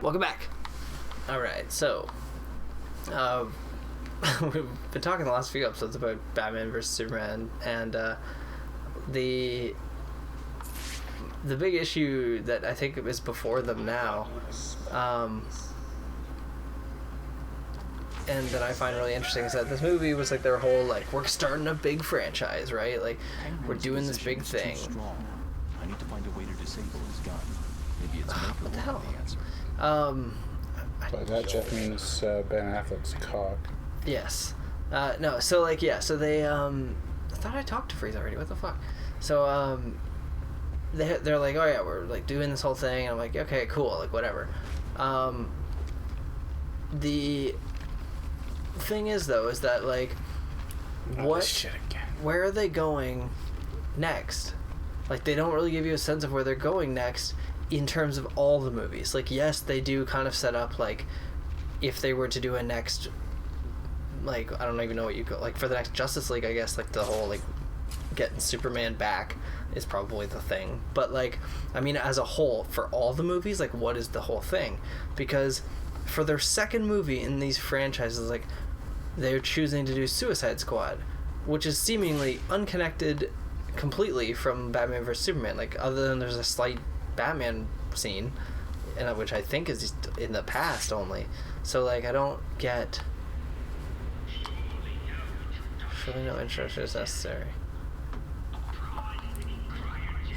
Welcome back. All right, so we've been talking the last few episodes about Batman versus Superman, and the big issue that I think is before them now, and that I find really interesting is that this movie was like their whole like, we're starting a big franchise, right? Like, we're doing this big thing. I need to find a way to disable his gun. Maybe it's what the hell? The answer. By that Jeff means Ben Affleck's cock. Yes. No, so like, yeah, so they, I thought I talked to Freeze already, what the fuck? So, they're like, oh yeah, we're like doing this whole thing, and I'm like, okay, cool, like whatever. The thing is though, is that like, where are they going next? Like, they don't really give you a sense of where they're going next in terms of all the movies. Like, yes, they do kind of set up, like, if they were to do a next, like, I don't even know what you call, like, for the next Justice League, I guess, like, the whole, like, getting Superman back is probably the thing. But, like, I mean, as a whole, for all the movies, like, what is the whole thing? Because for their second movie in these franchises, like, they're choosing to do Suicide Squad, which is seemingly unconnected completely from Batman vs. Superman. Like, other than there's a slight Batman scene, which I think is in the past only. So, like, I don't get... Surely no introduction is necessary.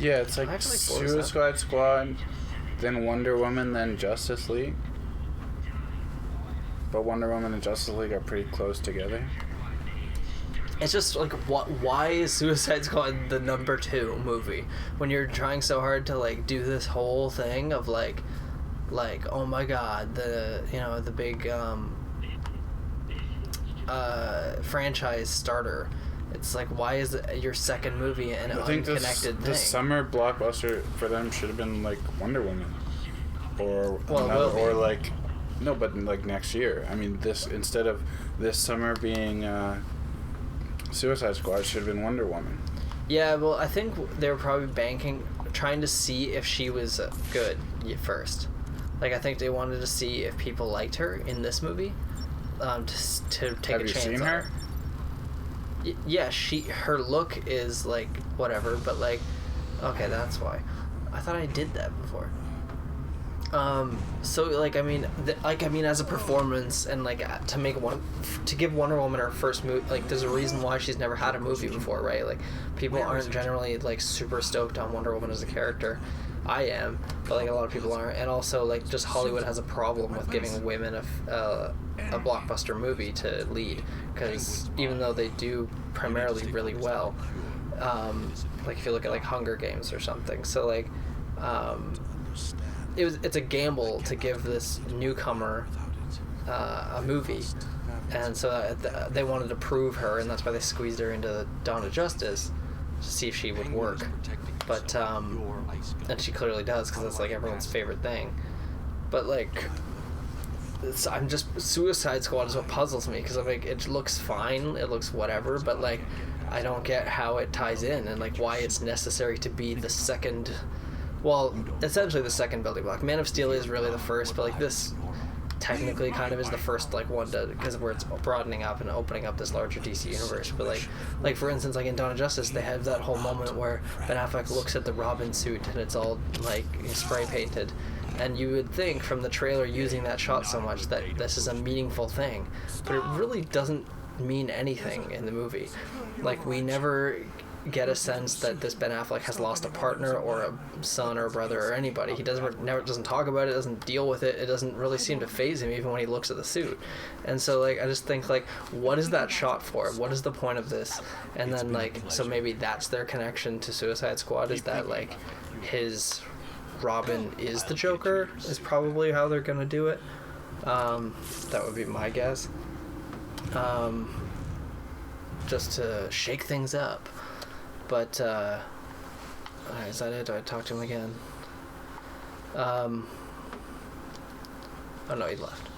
Yeah, it's like Suicide Squad, then Wonder Woman, then Justice League. But Wonder Woman and Justice League are pretty close together. It's just like, why is Suicide Squad the number 2 movie when you're trying so hard to like do this whole thing of like oh my god, the, you know, the big franchise starter. It's like, why is it your second movie an unconnected thing? The summer blockbuster for them should have been like Wonder Woman, or like, no, but like next year. I mean, this, instead of this summer being Suicide Squad, should have been Wonder Woman. Yeah, well, I think they were probably trying to see if she was good first. Like, I think they wanted to see if people liked her in this movie, to take a chance on her. Have you seen her? Yeah, her look is like whatever, but like, okay, that's why. I thought I did that before. So like, I mean, as a performance, and like to give Wonder Woman her first movie, like, there's a reason why she's never had a movie before, right? Like, people aren't generally like super stoked on Wonder Woman as a character. I am, but like a lot of people aren't. And also, like, just Hollywood has a problem with giving women a blockbuster movie to lead, because even though they do primarily really well, like if you look at like Hunger Games or something, so like it's a gamble to give this newcomer a movie, and so they wanted to prove her, and that's why they squeezed her into Dawn of Justice to see if she would work. But and she clearly does, because that's like everyone's favorite thing. But like, Suicide Squad is what puzzles me, because I'm like, it looks fine, it looks whatever, but like, I don't get how it ties in, and like why it's necessary to be the second, well, essentially the second building block. Man of Steel is really the first, but like this technically kind of is the first like one to, because where it's broadening up and opening up this larger DC universe. But like for instance, like in Dawn of Justice, they have that whole moment where Ben Affleck looks at the Robin suit and it's all like spray painted, and you would think from the trailer using that shot so much that this is a meaningful thing, but it really doesn't mean anything in the movie. Like, we never get a sense that this Ben Affleck has lost a partner or a son or a brother or anybody. He doesn't talk about it, doesn't deal with it. It doesn't really seem to faze him even when he looks at the suit. And so like, I just think like, what is that shot for? What is the point of this? And then like, so maybe that's their connection to Suicide Squad, is that like his Robin is the Joker, is probably how they're gonna do it. That would be my guess. Just to shake things up. But, is that it? Do I talk to him again? Oh no, he left.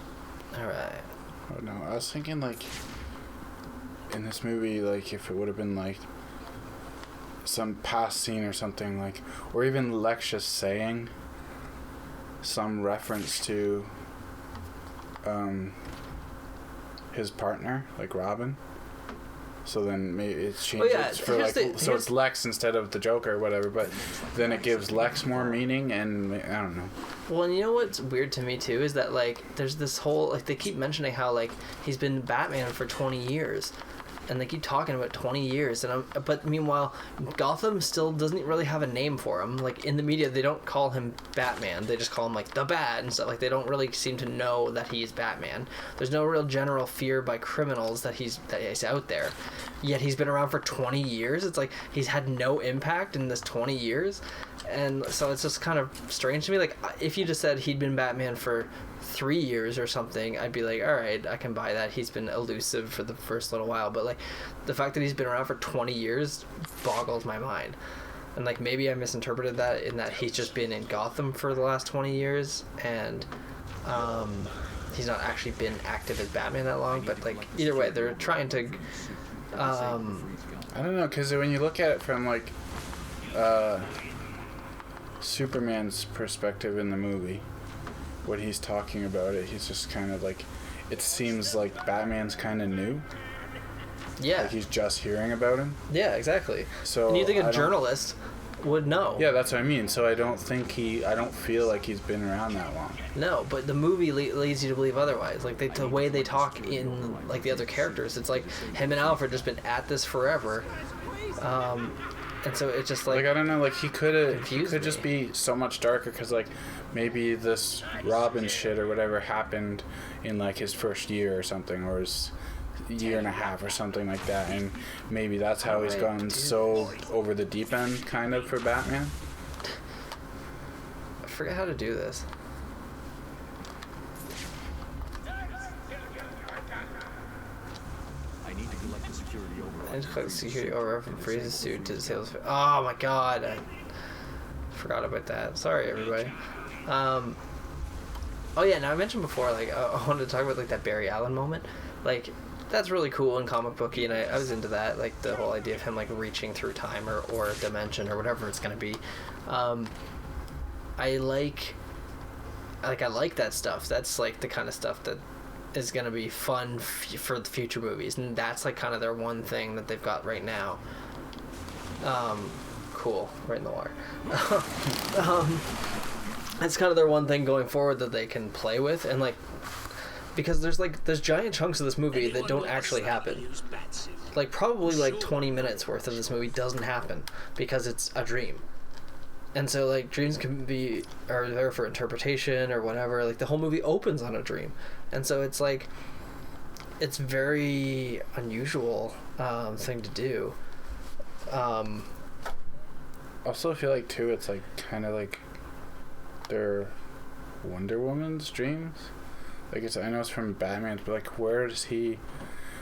Alright. Oh no, I was thinking like, in this movie, like, if it would have been like some past scene or something, like, or even Lex just saying some reference to his partner, like Robin. So then maybe it changes for like so it's Lex instead of the Joker or whatever, but then it gives Lex more meaning, and I don't know. Well, and you know what's weird to me too is that like there's this whole like they keep mentioning how like he's been Batman for 20 years. And they keep talking about 20 years, but meanwhile, Gotham still doesn't really have a name for him. Like in the media, they don't call him Batman; they just call him like the Bat and stuff. Like they don't really seem to know that he's Batman. There's no real general fear by criminals that he's out there. Yet he's been around for 20 years. It's like he's had no impact in this 20 years, and so it's just kind of strange to me. Like if you just said he'd been Batman for 3 years or something, I'd be like, all right, I can buy that. He's been elusive for the first little while, but like the fact that he's been around for 20 years boggles my mind. And like maybe I misinterpreted that in that he's just been in Gotham for the last 20 years and he's not actually been active as Batman that long. But like either way, they're trying to I don't know, because when you look at it from like Superman's perspective in the movie, when he's talking about it, he's just kind of like, it seems like Batman's kind of new. Yeah. Like he's just hearing about him. Yeah, exactly. So and you think a journalist would know. Yeah, that's what I mean. So I don't feel like he's been around that long. No, but the movie leads you to believe otherwise. Like the way they talk in like the other characters, it's like him and Alfred just been at this forever. And so it's just like I don't know, like he could just be so much darker, because like maybe this Robin shit or whatever happened in like his first year or something, or his year and a half or something like that, and maybe that's how he's gone so over the deep end kind of for Batman. I forget how to do this. I just click security over from Freeze's suit to disable his... Oh my god! I forgot about that. Sorry, everybody. Oh yeah, now I mentioned before, like, I wanted to talk about, like, that Barry Allen moment. Like, that's really cool and comic booky, and I was into that, like, the whole idea of him, like, reaching through time or dimension or whatever it's gonna be. I like that stuff. That's, like, the kind of stuff that is going to be fun for the future movies, and that's like kind of their one thing that they've got right now. Cool, right in the water. That's kind of their one thing going forward that they can play with, and like because there's giant chunks of this movie that don't actually happen. Like probably like 20 minutes worth of this movie doesn't happen because it's a dream. And so, like, dreams are there for interpretation or whatever. Like, the whole movie opens on a dream. And so it's, like, it's very unusual thing to do. Also, I feel like, too, it's, like, kind of like they're Wonder Woman's dreams. Like, I know it's from Batman's, but, like, where does he...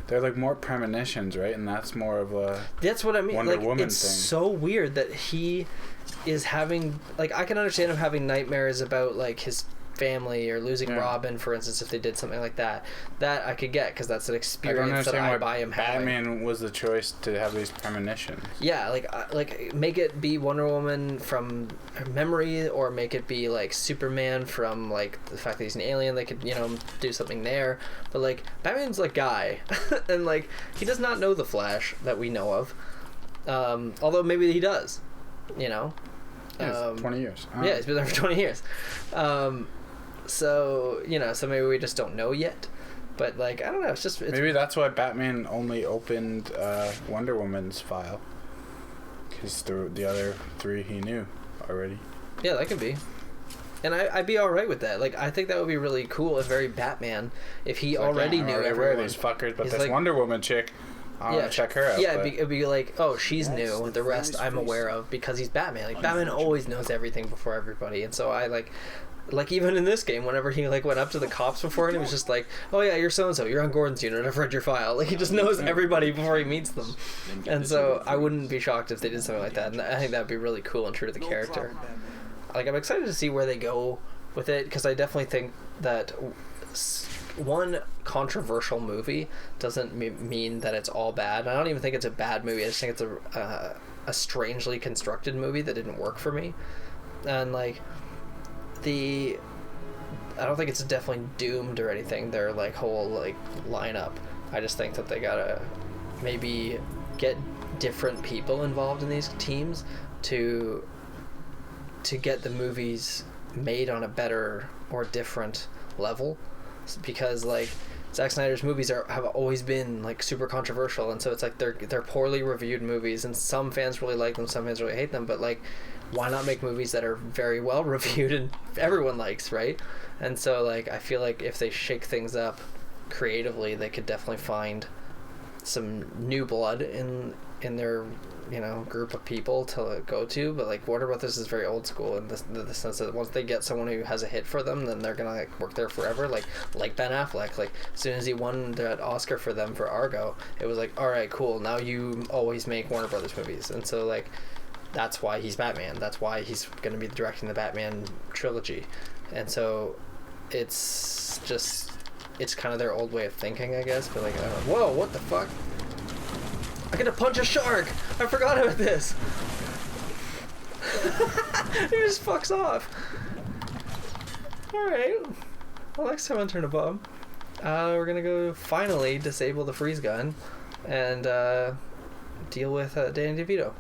They're, like, more premonitions, right? And that's more of a That's what I mean. Wonder like, Woman it's thing. So weird that he is having... Like, I can understand him having nightmares about, like, his family or losing Robin, for instance, if they did something like that. That I could get, because that's an experience that I buy him having. Batman was the choice to have these premonitions. Yeah, like make it be Wonder Woman from memory, or make it be like Superman from like the fact that he's an alien. They could, you know, do something there. But like Batman's like guy, and like he does not know the Flash that we know of. Although maybe he does, you know. Yeah, 20 years. Yeah, he's been there for 20 years. So, you know, so maybe we just don't know yet. But, like, I don't know, it's maybe that's why Batman only opened Wonder Woman's file. Because the other three he knew already. Yeah, that could be. And I'd be alright with that. Like, I think that would be really cool if very Batman, if he already knew everyone. These fuckers, but this like, Wonder Woman chick, I want to check her out. Yeah, it'd be like, oh, she's new. The rest I'm aware of because he's Batman. Like, Batman always knows everything before everybody. And so I, like even in this game, whenever he like went up to the cops before and he was just like, oh yeah, you're so and so, you're on Gordon's unit, I've read your file. Like he just knows everybody before he meets them. And so I wouldn't be shocked if they did something like that, and I think that'd be really cool and true to the character. Like I'm excited to see where they go with it, because I definitely think that one controversial movie doesn't mean that it's all bad. I don't even think it's a bad movie. I just think it's a strangely constructed movie that didn't work for me. And like I don't think it's definitely doomed or anything. Their like whole like lineup. I just think that they gotta maybe get different people involved in these teams to get the movies made on a better or different level, because like Zack Snyder's movies have always been like super controversial, and so it's like they're poorly reviewed movies, and some fans really like them, some fans really hate them, but like why not make movies that are very well reviewed and everyone likes, right? And so like I feel like if they shake things up creatively, they could definitely find some new blood in their group of people to go to. But like Warner Brothers is very old school in the sense that once they get someone who has a hit for them, then they're gonna like work there forever. Like Ben Affleck, like as soon as he won that Oscar for them for Argo, it was like, all right, cool, now you always make Warner Brothers movies. And so like that's why he's Batman, that's why he's gonna be directing the Batman trilogy. And so it's kind of their old way of thinking, I guess. But like, whoa, what the fuck? I get to punch a shark! I forgot about this! He just fucks off. Alright. Well, next time on TurnipBomb, we're gonna go finally disable the freeze gun and deal with Danny DeVito.